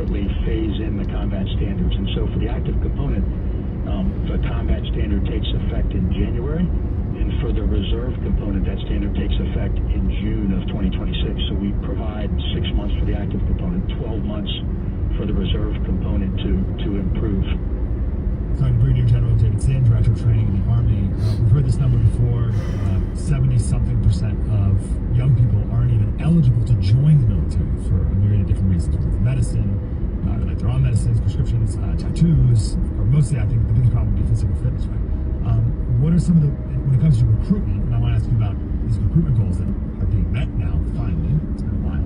deliberately phase in the combat standards. And so for the active component, the combat standard takes effect in January, and for the reserve component, that standard takes effect in June of 2026. So we provide 6 months for the active component, 12 months for the reserve component to improve. So I'm Brigadier General David Zinn, Director of Training in the Army. We've heard this number before. 70-something% of young people aren't even eligible to join the military for a myriad of different reasons, whether it's medicine, like they're on medicines, prescriptions, tattoos, or mostly I think the biggest problem would be physical fitness, right? What are some of the, when it comes to recruitment, and I want to ask you about these recruitment goals that are being met now, finally, it's been a while,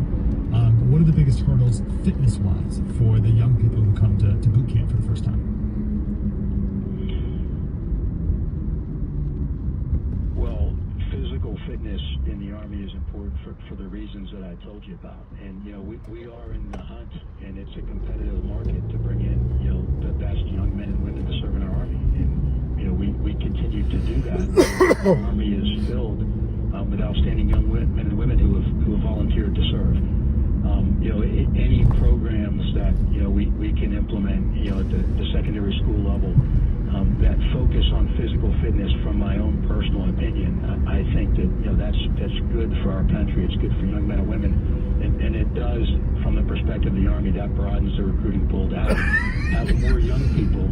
but what are the biggest hurdles fitness-wise for the young people who come to boot camp for the first time? Well, physical fitness in the Army is important for the reasons that I told you about. And, we are in the hunt, and it's a competitive market to bring in, the best young men and women to serve in our Army. And, we continue to do that. Our Army is filled with outstanding young men and women who have volunteered to serve. Any programs that, we can implement, at the secondary school level, that focus on physical fitness, from my own personal opinion, I think that, that's good for our country. It's good for young men and women. And it does, from the perspective of the Army, that broadens the recruiting pool to have more young people,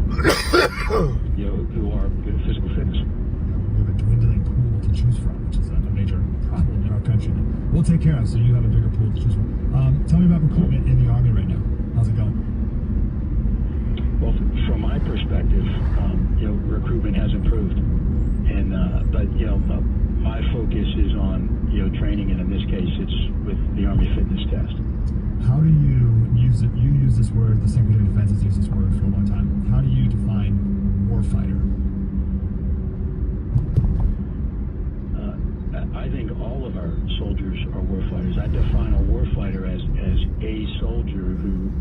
who are good at physical fitness. We have a dwindling pool to choose from, which is a major problem in our country that we'll take care of, so you have a bigger pool to choose from. Tell me about recruitment in the Army right now. How's it going? Well, from my perspective, recruitment has improved, and but my focus is on training, and in this case, it's with the Army Fitness Test. How do you use it? You use this word. The Secretary of Defense has used this word for a long time. How do you define warfighter? I think all of our soldiers are warfighters. I define a warfighter as a soldier who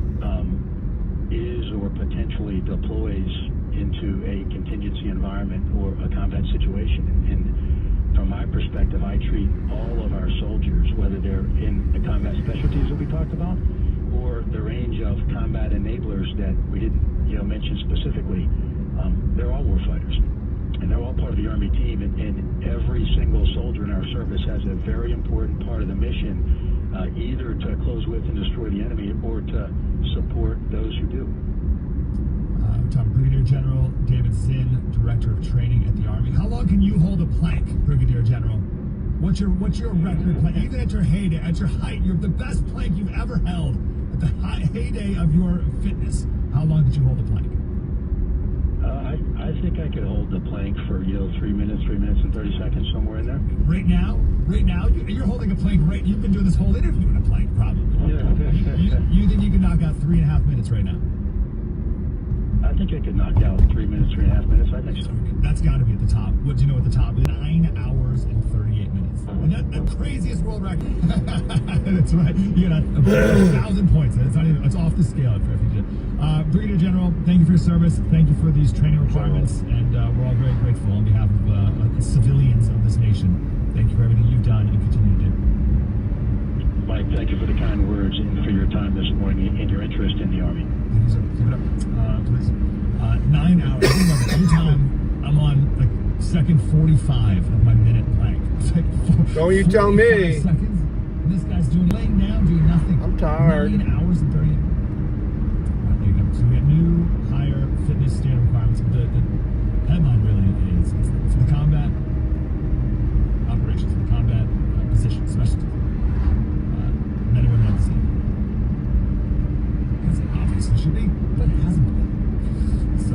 is or potentially deploys into a contingency environment or a combat situation. And from my perspective, I treat all of our soldiers, whether they're in the combat specialties that we talked about, or the range of combat enablers that we didn't mention specifically, they're all warfighters. And they're all part of the Army team, and every single soldier in our service has a very important part of the mission, either to close with and destroy the enemy or to support those who do. Brigadier General David Zinn, Director of Training at the Army. How long can you hold a plank, Brigadier General? What's your record plank? Even at your heyday, at your height, you're the best plank you've ever held. At the heyday of your fitness, how long did you hold a plank? I think I could hold the plank for 3 minutes and 30 seconds, somewhere in there. Right now, you're holding a plank. Right, you've been doing this whole interview in a plank, probably. Yeah. You think you can knock out 3.5 minutes right now? I think I could knock out 3 minutes, 3.5 minutes. I think so. That's got to be at the top. What do you know at the top? 9 hours and 38 minutes. And that's the craziest world record. That's right. You got 1,000 points. It's not even. It's off the scale if you did. Brigadier General, thank you for your service. Thank you for these training requirements, and we're all very grateful on behalf of civilians of this nation. Thank you for everything you've done and continue to do. Mike, thank you for the kind words and for your time this morning and your interest in the Army. Thank you, sir. Keep it up, please. 9 hours. Anytime I'm on second 45 of my minute plank. Don't you tell me. Seconds. And this guy's laying down, doing nothing. I'm tired. 9 hours and 30. There you go. So we have new, higher fitness standard requirements. The headline really is for the combat operations, for the combat position, specialty. Men and women have the same. As it obviously should be, but it hasn't been. So,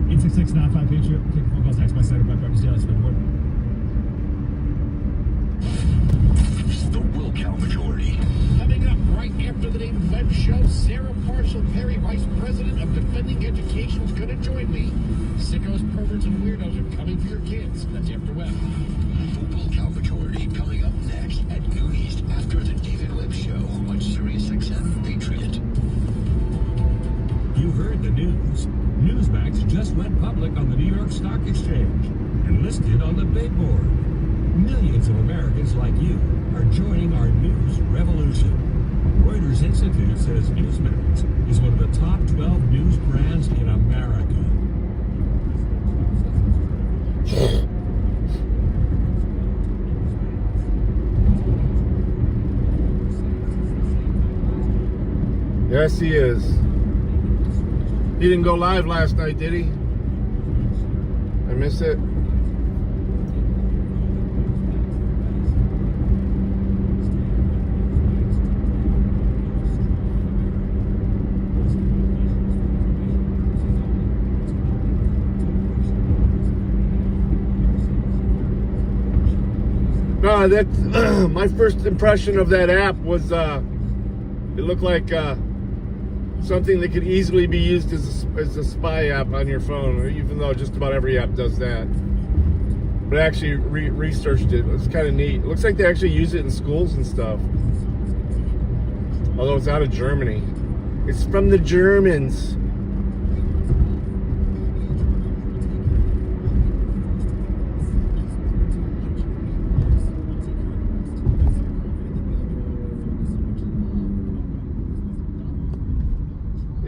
866-95-PATRIOT. Take your phone calls next by Senator by Breakfast Daily. Spread the word. The Will Count Majority. Coming up right after the David Webb Show, Sarah Marshall-Perry, Vice President of Defending Education, is going to join me. Sickos, perverts, and weirdos are coming for your kids. That's after Webb. The Will Count Majority coming up next at noon East after the David Webb Show on SiriusXM Patriot. You heard the news. Newsmax just went public on the New York Stock Exchange and listed on the big board. Millions of Americans like you are joining our news revolution. Reuters Institute Yes, he is. He didn't go live last night, did he? I missed it. No, that's my first impression of that app was it looked like something that could easily be used as a spy app on your phone, even though just about every app does that. But I actually researched it. It's kind of neat. It looks like they actually use it in schools and stuff. Although it's out of Germany. It's from the Germans.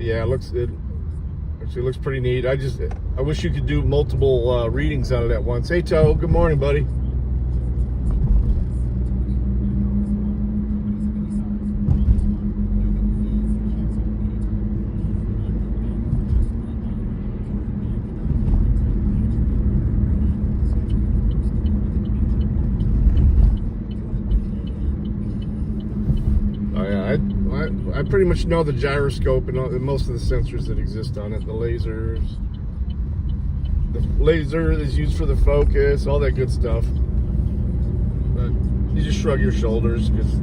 Yeah, it actually looks pretty neat. I wish you could do multiple readings on it at once. Hey, Toe, good morning, buddy. I pretty much know the gyroscope and most of the sensors that exist on it. The lasers, the laser is used for the focus, all that good stuff. But you just shrug your shoulders because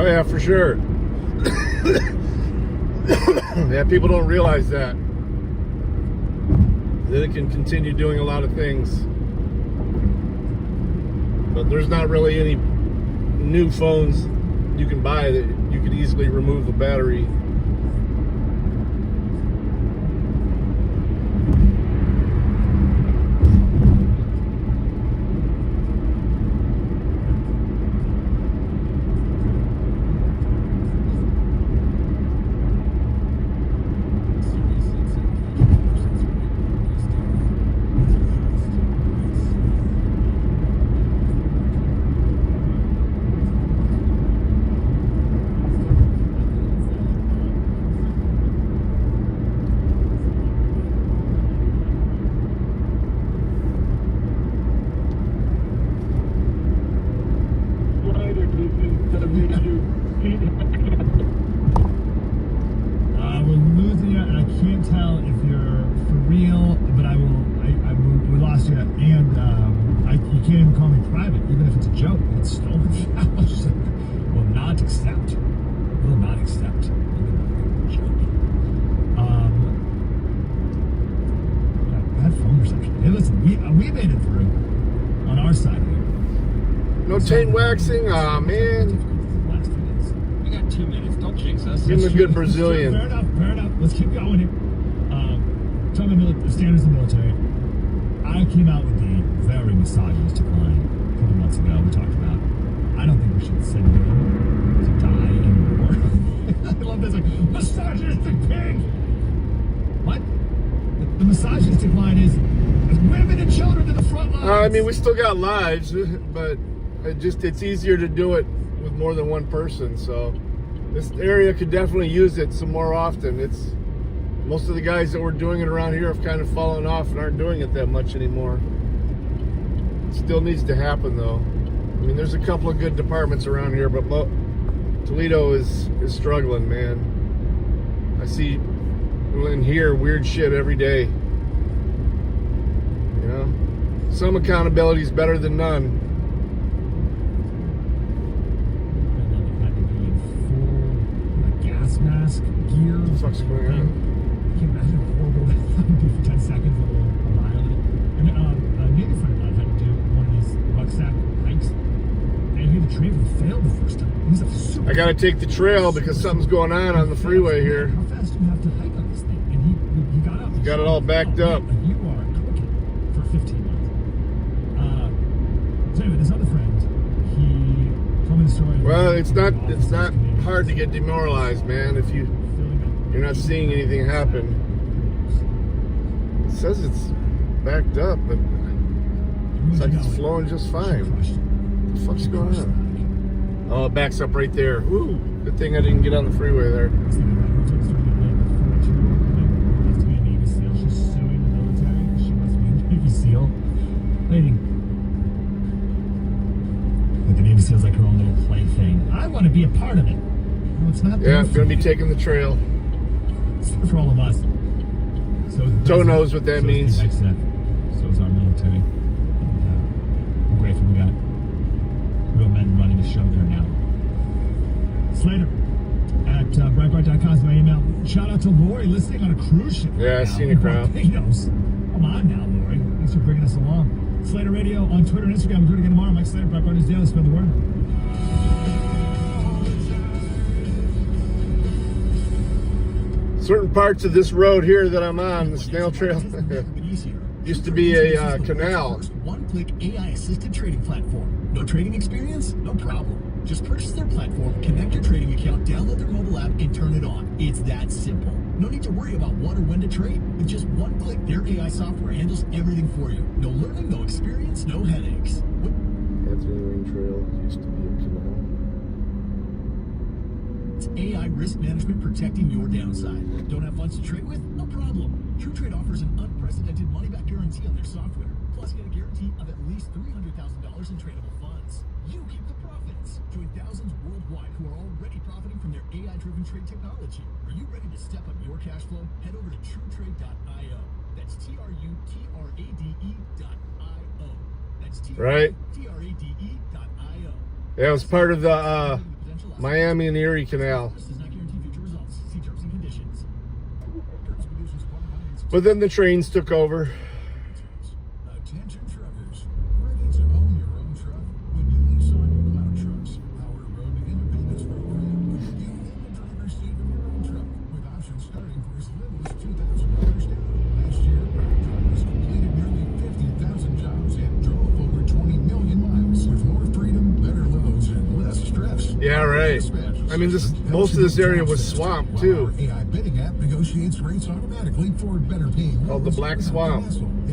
oh yeah, for sure. Yeah, people don't realize that it can continue doing a lot of things. But there's not really any new phones you can buy that you could easily remove the battery. We're losing you, and I can't tell if you're for real, but we lost you, and you can't even call me private, even if it's a joke. It's stolen. Will not accept. Will not accept. Joke. Bad phone reception. Hey, listen, we made it through on our side here. No chain waxing? Aw, man. Last 2 minutes. We got 2 minutes. Don't jinx us. Give him a good Brazilian. Fair enough. Let's keep going here. Talking about the standards of the military. I came out with the very misogynistic line a couple months ago. We talked about, I don't think we should send women to die in war. I love this, like, misogynistic pig! What? The misogynistic line is women and children to the front lines. I mean, we still got lives, but it's easier to do it with more than one person. So this area could definitely use it some more often. Most of the guys that were doing it around here have kind of fallen off and aren't doing it that much anymore. It still needs to happen though. I mean, there's a couple of good departments around here, but Toledo is struggling, man. I see and hear weird shit every day. You know, some accountability is better than none. Gas mask gear. What the fuck's going on? Can you imagine how horrible that would be for 10 seconds a mile? And a neighbor friend of mine had to do one of these rucksack hikes, and he had the trail failed the first time. He's like, super. I gotta take the trail because something's going on the freeway here. How fast do you have to hike on this thing? And he got up. He got it all backed up. You are cooking for 15 miles. So anyway, this other friend, he told me the story. Well, it's not hard to get demoralized, man, if you're not seeing anything happen. It says it's backed up, but it's like it's flowing just fine. What the fuck's going on? Oh, it backs up right there. Woo! Good thing I didn't get on the freeway there. She's suing the military. She wants to be a Navy SEAL. Lady. But the Navy SEAL's like her own little plaything. I want to be a part of it. No, it's not. Yeah, I'm gonna be taking the trail. It's for all of us. So Toe knows what that means. So is our military. I'm grateful we got real men running the show there now. Slater at Breitbart.com is my email. Shout out to Lori listening on a cruise ship. Yeah, I seen a crowd. Come on now, Lori. Thanks for bringing us along. Slater Radio on Twitter and Instagram. We'll do it again tomorrow. Mike Slater, Breitbart News Daily. Spread the word. Certain parts of this road here that I'm on, the snail trail, used to be a canal. One-click AI-assisted trading platform. No trading experience? No problem. Just purchase their platform, connect your trading account, download their mobile app, and turn it on. It's that simple. No need to worry about what or when to trade. With just one click, their AI software handles everything for you. No learning, no experience, no headaches. Anthony Wayne Trail used to be a canal. It's AI risk management protecting your downside. Don't have funds to trade with? No problem. TrueTrade offers an unprecedented money-back guarantee on their software. Plus, get a guarantee of at least $300,000 in tradable funds. You keep the profits. Join thousands worldwide who are already profiting from their AI-driven trade technology. Are you ready to step up your cash flow? Head over to TrueTrade.io. That's TrueTrade.io. That's TrueTrade.io. Yeah, it was part of the Miami and Erie Canal. This does not guarantee future results. See terms and conditions. But then the trains took over. Attention truckers, ready to own your own truck? When you lease on your Cloud Trucks, our Road to Independence program, you in the driver's seat of your own truck with options starting for as little as $2,000 down. Last year, Cloud Truckers completed nearly 50,000 jobs and drove over 20 million miles with more freedom, better loads, and less stress. Yeah, right. I mean, most of this area was swamp too. Our AI bidding app negotiates rates automatically for better paying. Called the Black Swamp.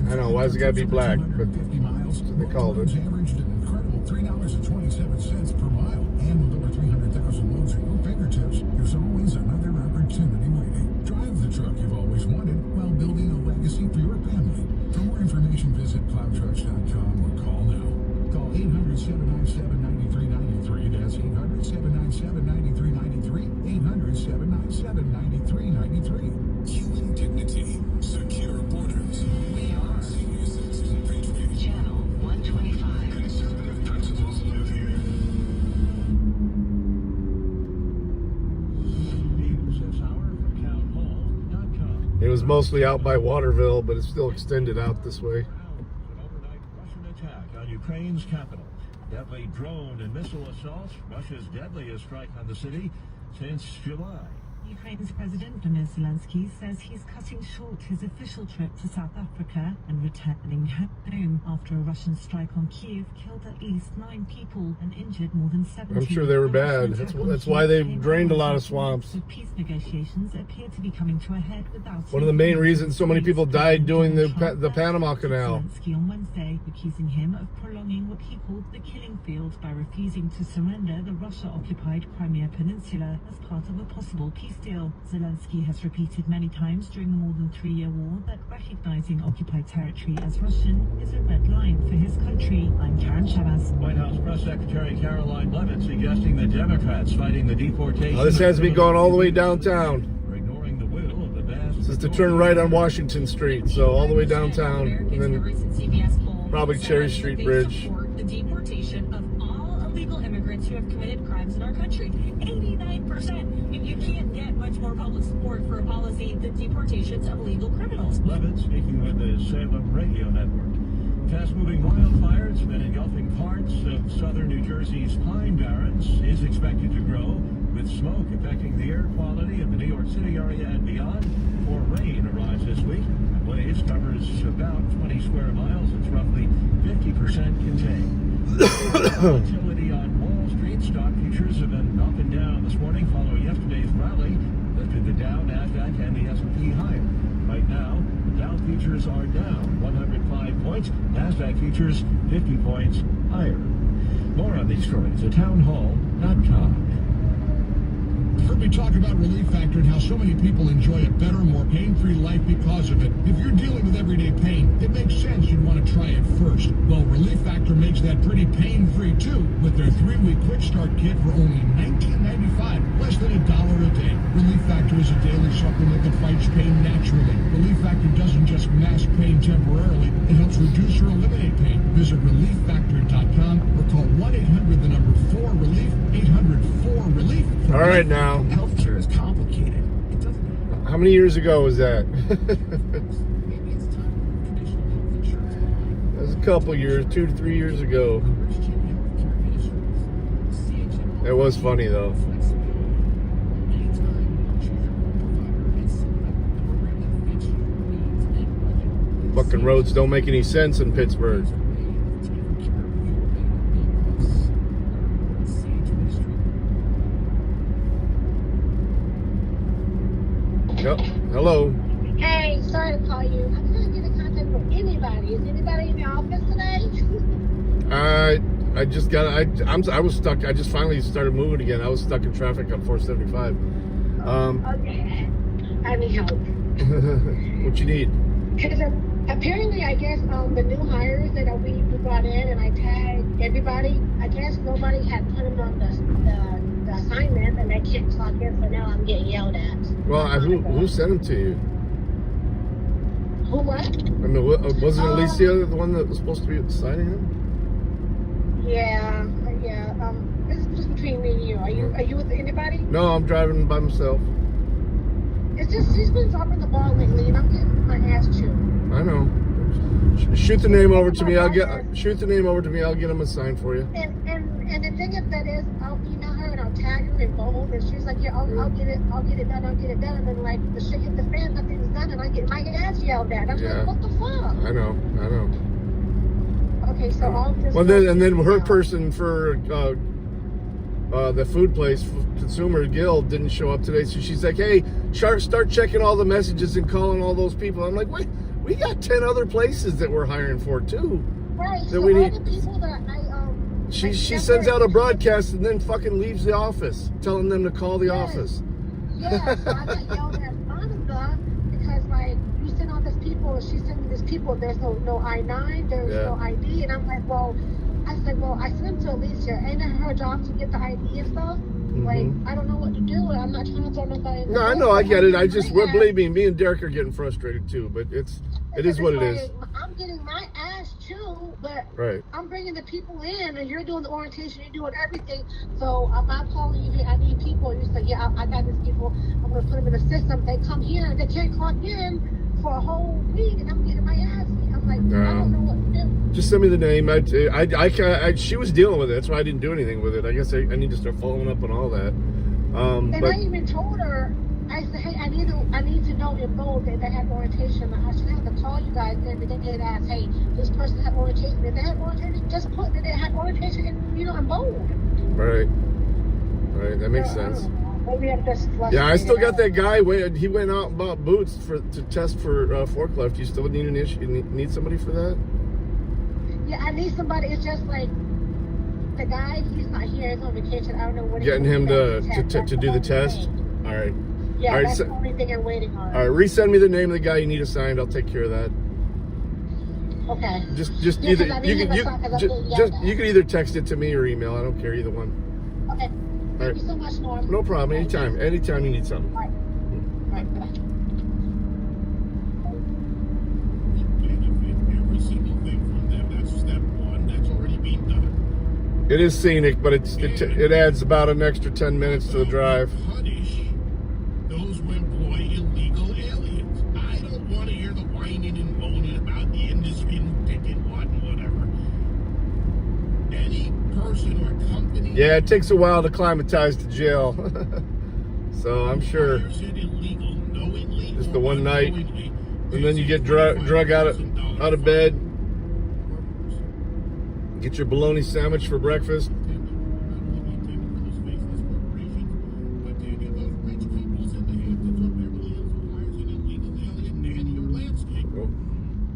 I know, why's it gotta be black? But that's what they called it. Averaged an incredible $3.27 per mile. And with over 300,000 loads at your fingertips, there's always another opportunity waiting. Drive the truck you've always wanted while building a legacy for your family. For more information, visit plowtrucks.com or call now. Call 800-797-9393. That's 800-797-9393. 800-797-9393. Human dignity, secure borders. We are Senior Citizen Patriot. Channel 125. Conservative principles live here. News this hour from townhall.com. It was mostly out by Waterville, but it's still extended out this way. An overnight Russian attack on Ukraine's capital. Deadly drone and missile assaults, Russia's deadliest strike on the city since July. Ukraine's President Volodymyr Zelensky says he's cutting short his official trip to South Africa and returning home after a Russian strike on Kyiv killed at least 9 people and injured more than 70. I'm sure they were bad. That's why they drained a lot of swamps. The peace negotiations appear to be coming to a head without. One of the main reasons so many people died doing the Panama Canal. Zelensky on Wednesday accusing him of prolonging what he called the killing field by refusing to surrender the Russia-occupied Crimea Peninsula as part of a possible peace peace deal. Zelensky has repeated many times during the more than 3-year war that recognizing occupied territory as Russian is a red line for his country. I'm Karen Shabazz. White House Press Secretary Caroline Leavitt suggesting the Democrats fighting the deportation. Oh, this has to be going all the way downtown. Are ignoring the will of the vast. This is to turn right on Washington Street, so all the way downtown, and then probably Cherry Street Bridge. The deportation of all illegal immigrants who have committed crimes in our country. 89%. You can't get much more public support for a policy than deportations of illegal criminals. Leavitt speaking with the Salem Radio Network. Fast-moving wildfires have been engulfing parts of southern New Jersey's Pine Barrens is expected to grow, with smoke affecting the air quality of the New York City area and beyond. Before rain arrives this week, the blaze covers about 20 square miles. It's roughly 50% contained. Volatility on Wall Street. Stock futures have been up and down this morning following yesterday's rally. Lifted the Dow, Nasdaq, and the S&P higher. Right now, the Dow futures are down 105 points. Nasdaq futures 50 points higher. More on these stories at townhall.com. Heard me talk about Relief Factor and how so many people enjoy a better, more pain-free life because of it. If you're dealing with everyday pain, it makes sense you'd want to try it first. Well, Relief Factor makes that pretty pain-free too with their 3-week quick start kit for only $19.95, less than $1 a day. Relief Factor is a daily supplement that fights pain naturally. Relief Factor doesn't just mask pain temporarily, it helps reduce or eliminate pain. Visit relieffactor.com or call 1-800-4-RELIEF, 800-4-RELIEF. All right, now. Healthcare is complicated. It doesn't. How many years ago was that? Maybe it's time for traditional health insurance plan. That was a couple years, 2 to 3 years ago. Christian healthcare insurance. CHM. It was funny though. Fucking roads don't make any sense in Pittsburgh. Yep. Hello. Hey, sorry to call you. I'm trying to get in contact with anybody. Is anybody in the office today? I just got. I was stuck. I just finally started moving again. I was stuck in traffic on 475. Okay. I need help. What you need? Because apparently, I guess the new hires that we brought in, and I tagged everybody. I guess nobody had put them on the assignment, and they can't clock in. So now I'm getting yelled at. Well, who sent them to you? Who what? I mean, wasn't Alicia the one that was supposed to be signing them? Yeah. This is just between me and you. Are you with anybody? No, I'm driving by myself. It's just she's been dropping the ball lately, and I'm getting my ass chewed. I know. Shoot the name over to me. I'll get them assigned for you. And the thing of that is, I'll email her and I'll tag her in bold, and she's like, yeah, I'll get it done, and then like the shit hit the fan, nothing's done, and I get my ass yelled at. I'm like, what the fuck? I know. Okay, so I'll just. Well, then her person for the food place, Consumer Guild, didn't show up today, so she's like, hey, start checking all the messages and calling all those people. I'm like, wait, we got 10 other places that we're hiring for too. Right. That So we all need. the people that She sends out a broadcast and then fucking leaves the office, telling them to call the Yes. office. Yeah, so I got yelled at Monica because like you send all these people, and she's sending these people. There's no I-9, there's no ID, and I'm like, I sent them to Alicia. Ain't it her job to get the ID and stuff? Like, I don't know what to do. I'm not trying to throw nobody in the No, I know, I get it. Believe me and Derek are getting frustrated too, but it is what it is. I'm getting my ass chewed, but Right. I'm bringing the people in, and you're doing the orientation, you're doing everything. So I'm not calling you, hey, I need people. And you say, yeah, I got these people. I'm going to put them in the system. They come here, and they can't clock in for a whole week, and I'm getting my ass beat. I'm like, I don't know what to do. Just send me the name. She was dealing with it. That's why I didn't do anything with it. I guess I need to start following up on all that. And I even told her, I said, hey, I need to know in bold that they had orientation. I should have to call you guys every day and ask, hey, this person had orientation. If they had orientation, just put that they had orientation in bold. Right. That makes sense. Maybe I'm just Yeah, I still got that guy. He went out and bought boots to test for forklift. You still need somebody for that? Yeah, I need somebody. It's just like the guy. He's not here. He's on vacation. I don't know what. Getting him to do the test. All right. Yeah, All right, that's so- the only thing I'm waiting on. All right, resend me the name of the guy you need assigned. I'll take care of that. Okay. Just Yeah, either 'cause I you need can him assigned 'cause I'm getting just yelled at. you can either text it to me or email. I don't care either one. Okay. All Thank right. you so much, Norm. No problem. Thank you. Anytime you need something. All right. All right. Bye. Benefit every single thing from them. That's step one. That's already been done. It is scenic, but it adds about an extra 10 minutes to the drive. Punish those who employ illegal aliens. I don't want to hear the whining and moaning about the industry and picking what and whatever. Any person or company. Yeah, it takes a while to acclimatize to jail. So I'm sure hires it illegal, knowingly just or the one night, unknowingly, and then you get drug out of bed, get your bologna sandwich for breakfast.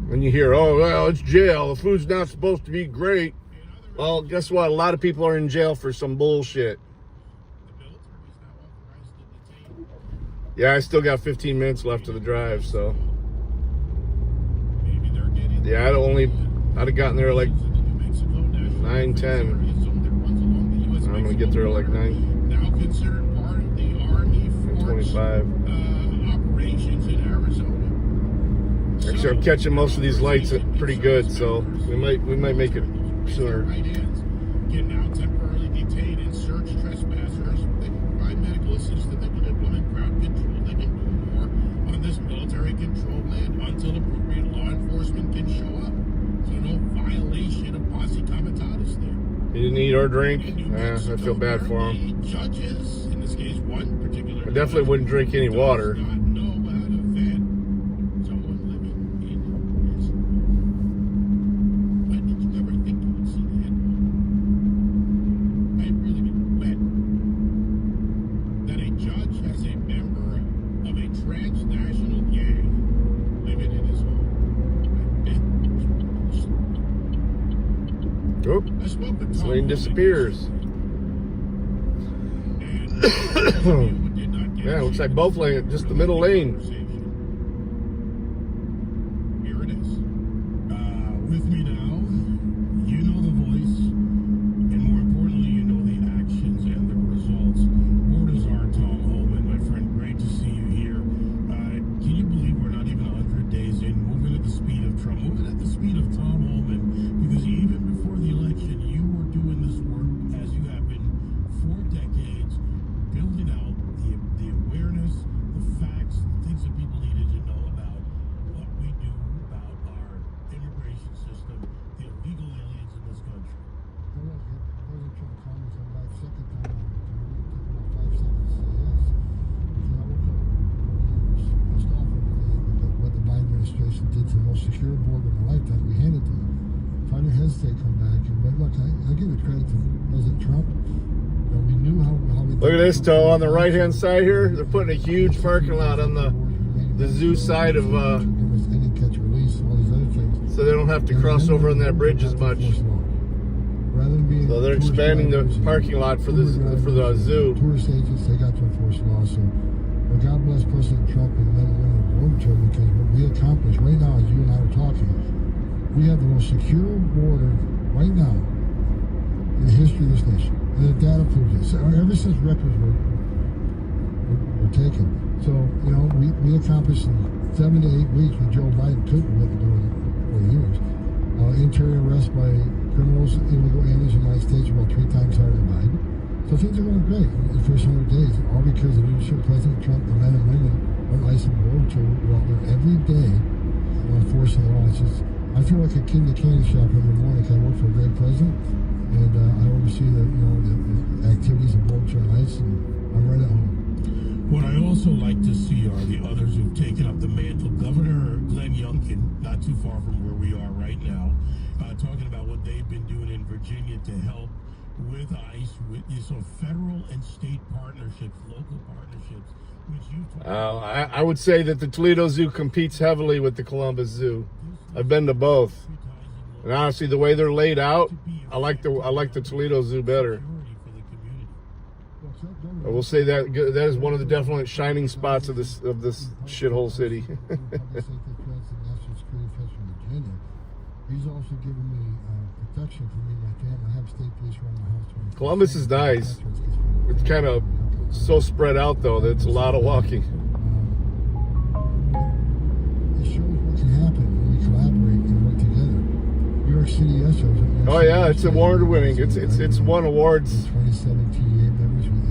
When you hear, oh, well, it's jail, the food's not supposed to be great. Well, guess what? A lot of people are in jail for some bullshit. Yeah, I still got 15 minutes left of the drive, so. Yeah, I'd have gotten there like 9:10. I'm gonna get there like 9:25. Operations in Arizona. Actually, I'm catching most of these lights pretty good, so we might make it sooner. Right hands can now temporarily detain and search trespassers. They can provide medical assistance. They can implement crowd control. They can do more on this military-controlled land until appropriate law enforcement can show up. So no violation of posse comitatus there. He didn't eat or drink. I feel bad for him. Judges, in this case, one particular. I definitely wouldn't drink any water. Does not know how to vet someone living in his home. Why did you ever think you would see that? I really bet that a judge has a member of a transnational gang living in his home. I bet. Oop, I spoke with this Tom lane Homan disappears. Yeah, looks like both lanes, just the middle lane. Here it is. With me now, you know the voice, and more importantly, you know the actions and the results. Mortazar Tom Homan, my friend, great to see you here. Can you believe we're not even 100 days in, moving at the speed of Trump, moving at the speed of Tom Homan? Because even before the election, you were doing this work, as you have been for decades, building out the awareness, the facts, the things that people needed to know about what we do about our immigration system, the illegal aliens in this country. President Trump comments on that second time on the interview. It took about 5 seconds to say yes. So I woke up pissed off every day with what the Biden administration did to the most secure border in my lifetime. We handed to them. So I didn't hesitate to come back. But look, I give it credit to President Trump. You know, we knew how we Look at this, Toe, on the right-hand side here. They're putting a huge parking lot on the zoo side of, any catch release, all these other things. so they don't have to cross over on that bridge as much. Rather than being So they're expanding the parking lot for the zoo. Tourist agents, they got to enforce law. So, well, God bless President Trump and men and women of Border Patrol, because what we accomplished right now, as you and I are talking, we have the most secure border right now in the history of this nation. And the data proves it. So ever since records were taken. So, you know, we accomplished in 7 to 8 weeks what Joe Biden couldn't really do in 4 years. Interior arrests by criminals, illegal aliens in the United States are about 3 times higher than Biden. So things are going great in the first 100 days, all because of the leadership of President Trump, the men and women on ICE and Border Patrol who are out there every day enforcing the law. It's just, I feel like a kid in the candy shop every morning because I work for a great president, and I oversee the activities of Border Patrol and ICE, and I'm right at home. What I also like to see are the others who've taken up the mantle. Governor Glenn Youngkin, not too far from where we are right now, talking about what they've been doing in Virginia to help with ICE, with so federal and state partnerships, local partnerships, which you. I would say that the Toledo Zoo competes heavily with the Columbus Zoo. I've been to both, and honestly, the way they're laid out, I like the Toledo Zoo better. Well, I will say that that is one of the definite shining spots of this shithole city. He's also given me protection for me and my family. I have state police around my house. Columbus is nice. It's kind of so spread out though that it's a lot of walking. It shows what can happen when we collaborate and work together. New York City, yes, oh yeah, it's award winning. It's won awards. 27 TEA members with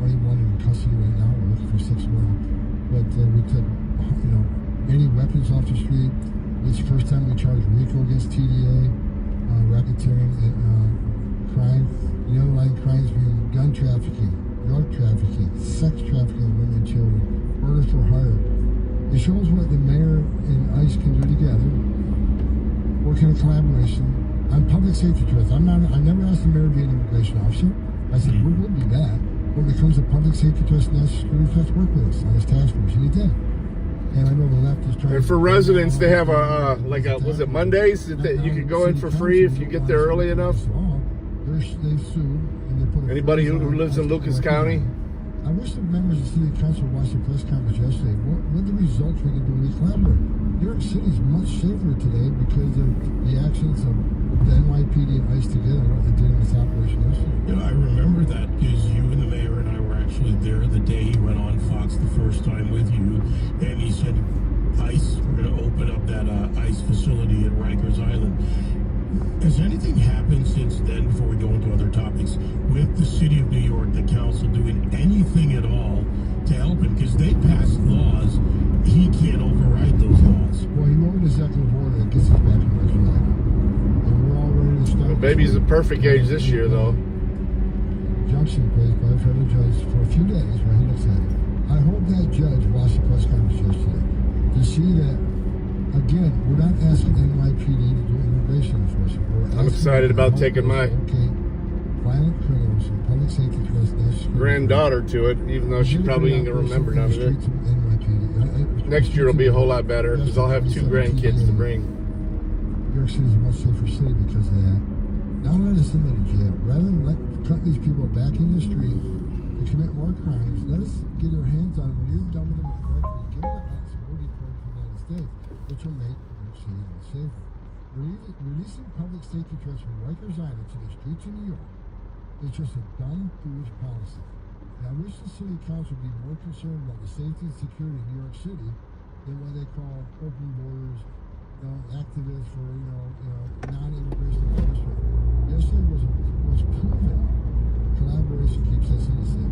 21 in custody right now. We're looking for 6 more. But we took many weapons off the street. It's the first time we charged RICO against TDA, racketeering, crime. The underlying crimes being gun trafficking, drug trafficking, sex trafficking of women and children, murder for hire. It shows what the mayor and ICE can do together, working in collaboration. I'm public safety trust. I never asked the mayor to be an immigration officer. I said, we'll do that. When it comes to public safety trust and national security trust, work with us on this task force. And he did. And I know the left is trying. And for residents, they have was it Mondays that you can go in for free if you get there early enough? They've sued and they put anybody who lives in Lucas County. I wish the members of the city council watched the press conference yesterday. What are the results we can do when we collaborate? New York City is much safer today because of the actions of the NYPD and ICE together and what they did in this operation yesterday. I remember that because you and the mayor and I were actually there the day he went on Fox the first time with you, and he said, ICE, we're going to open up that ICE facility at Rikers Island. Has anything happened since then, before we go into other topics, with the city of New York, the council doing anything at all to help him? Because they passed laws, he can't override those laws. Well, he wrote an executive order that gets us back in Rikers Island. And we're all ready to start. The baby's a perfect age this year, though. Injunction placed by a federal judge for a few days while he looks at it. I hope that judge watched the press conference yesterday to see that, again, we're not asking NYPD to do immigration enforcement. I'm excited about taking my violent criminals and public safety trust granddaughter to it, even though she probably ain't gonna remember none of it. Next year will be a whole lot better because I'll have 2 grandkids to bring. New York City is a much safer city because of that. Now let us send them to jail. Rather than cut these people back in the street to commit more crimes, let us get our hands on them. When you're done with them correctly, give them a hands and we'll deport to the United States, which will make New York City much safer. Releasing public safety trust from Rikers Island to the streets of New York is just a dumb, foolish policy. And I wish the city council would be more concerned about the safety and security of New York City than what they call open borders, activists for non-immigration enforcement. Yesterday was proven collaboration keeps us innocent.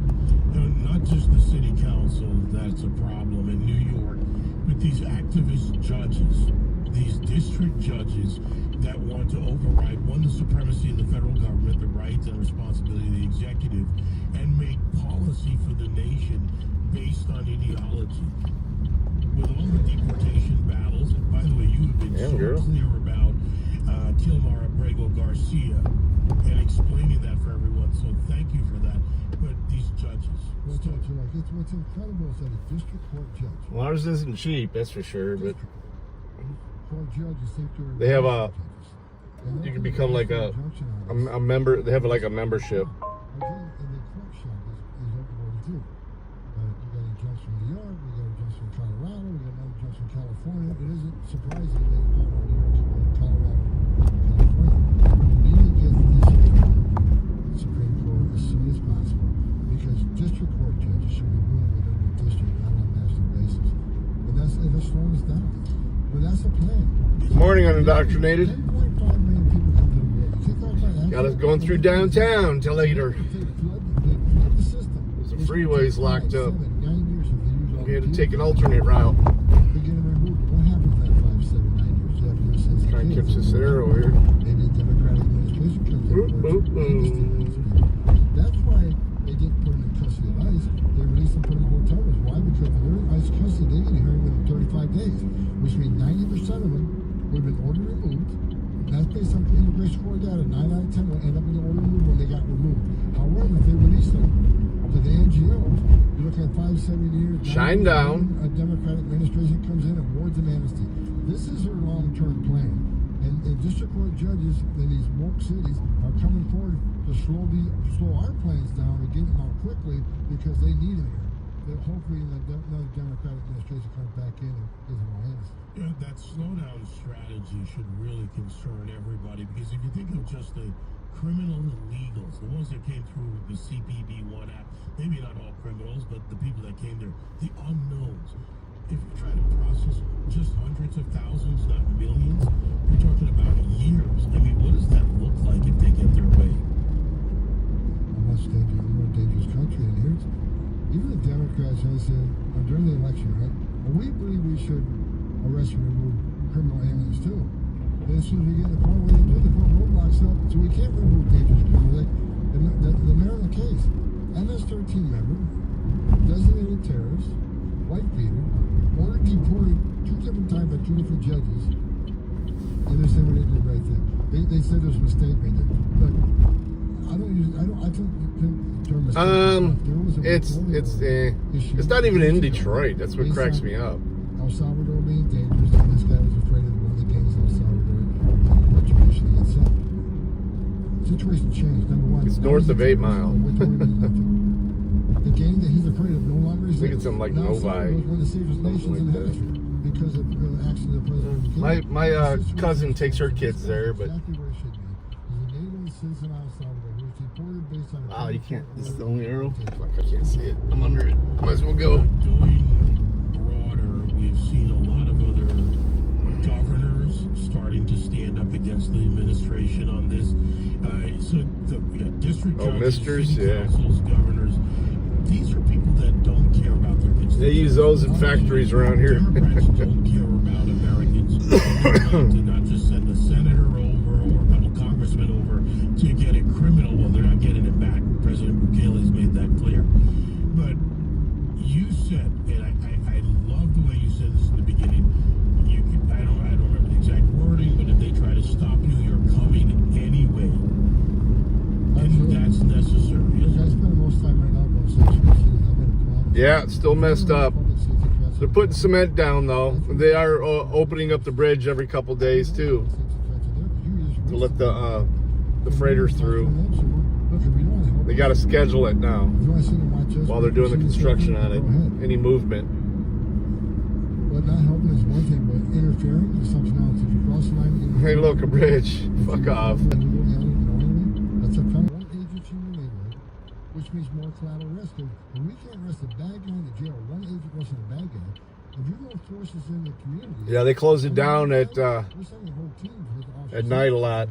Not just the city council that's a problem in New York, but these activist judges, these district judges that want to override, one, the supremacy of the federal government, the rights and responsibility of the executive, and make policy for the nation based on ideology. With all the deportation battles, and by the way, you have been clear about Tilmar Abrego Garcia and explaining that for everyone, so thank you for that. But these judges... What's incredible is that a district court judge... Well, ours isn't cheap, that's for sure, but... They have you can become like a member. They have like a membership. And the court shop is open too. We got injunctions from New York, we got injunctions from Colorado, we got another injunction from California. It isn't surprising that you talk about New York, Colorado, California. We need to get this Supreme Court as soon as possible because district court judges should be ruling within the district, not on a national basis. And that's slowing us down. But that's a plan. Good morning, Unindoctrinated. Got us going through downtown till later. The freeway's locked up. We had to take an alternate route. Try and catch this arrow here. That's why they didn't put him in custody of ICE. They released him, put him in hotel rooms. Why? Because if they're in ICE custody, they get a hearing within 35 days, which means 90% of them would have been ordered removed. That's based on immigration court data. 9 out of 10 will end up in the order removed when they got removed. However, if they release them to the NGOs, you're looking at 5-7 years. Shine down. A Democratic administration comes in and awards them amnesty. This is their long-term plan. And district court judges in these woke cities are coming forward to slow our plans down and get them out quickly because they need it here. That hopefully another Democratic administration comes back in and gives them a hand. Yeah, that slowdown strategy should really concern everybody, because if you think of just the criminal illegals, the ones that came through the CPB-1 act, maybe not all criminals, but the people that came there, the unknowns. If you try to process just hundreds of thousands, not millions, you're talking about years. I mean, what does that look like if they get their way? A much more dangerous country. And here's, even the Democrats, they said during the election, right? Well, we believe we should arrest and remove criminal aliens too. And as soon as we get in the car, we put roadblocks up, so we can't remove dangerous criminals. Like the Maryland case, MS-13 member, designated terrorist, white beater, ordered deported 2 different times by 2 different judges, and they're saying we didn't do the right thing. They said there's a mistake made there. But I think it's not even in Detroit. That's what cracks me up. El Salvador being dangerous, and this guy was afraid of one of the gangs in El Salvador, retribution against him. Situation changed. Number one, it's north of 8 Mile. The gang that he's afraid of no longer exists. I think it's something like Novi. One of the safest nations in the hemisphere because of the actions of President Kennedy. My cousin takes her kids there, but exactly where it should be. He's a native citizen of El Salvador who was deported based on. Wow, you can't. This is the only arrow. Fuck, I can't see it. I'm under it. Might as well go. Doing broader, we've seen a lot of other governors starting to stand up against the administration on this. So the district judges, city councils, governors, these are people that don't care about their constituents. They use those in factories around here. Democrats don't care about Americans. To not just send a senator over or a couple congressmen over to get a criminal. Well, they're not getting it back. President Bukele has made that clear. But you said, and I love the way you said this in the beginning. I don't remember the exact wording, but if they try to stop you, you're coming anyway. And that's necessary. I spend most time right now going Yeah, it's still messed up. They're putting cement down though. They are opening up the bridge every couple days too, to let the freighters through. They got to schedule it now while they're doing the construction on it. Any movement. What not helping is one thing, but interfering is something else. If you cross the line, hey, look, a bridge. Fuck off. That's a felony. One agent in your neighborhood, which means more collateral risk. And we can't arrest a bad guy in the jail. One agent arresting a bad guy. If you don't force us in the community, yeah, they close it down at night a lot.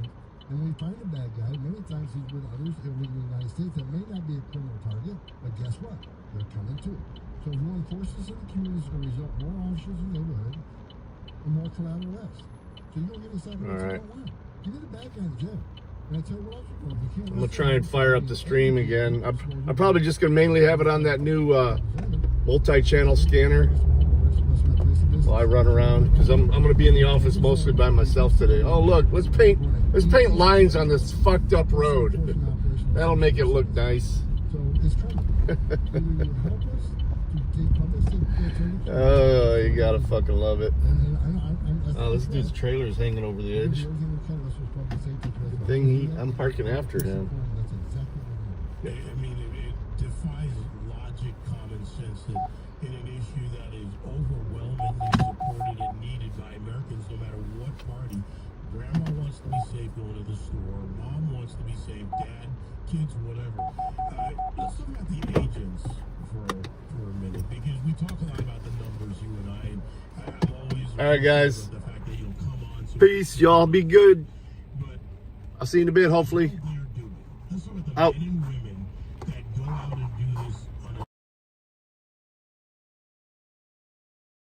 And we find a bad guy. Many times he's with others illegally in the United States that may not be a criminal target, but guess what? They're coming too. So if you enforce this in the community, it's going to result in more officers in the neighborhood and more collateral arrests. So you don't get this out of right. You get a bad guy in jail. And I tell you what else you're going to do. I'm going to try and fire up the stream again. I'm probably just going to mainly have it on that new multi-channel scanner while I run around, because I'm going to be in the office mostly by myself today. Oh, look, let's paint lines on this fucked up road. That'll make it look nice. So it's coming. Oh, you gotta fucking love it. Oh, this dude's trailer is hanging over the edge. I'm parking after him. I mean, it defies logic, common sense that in an issue that is overwhelmingly supported and needed by Americans, no matter what party, grandma wants to be safe going to the store, mom wants to be safe, dad, kids, whatever. Let's talk about the agents for a minute, because we talk a lot about the numbers, you and I, and I'm always all right, guys. the fact that you'll come on. Peace, y'all. Be good. But I'll see you in a bit, hopefully. let's talk about the Out. minimum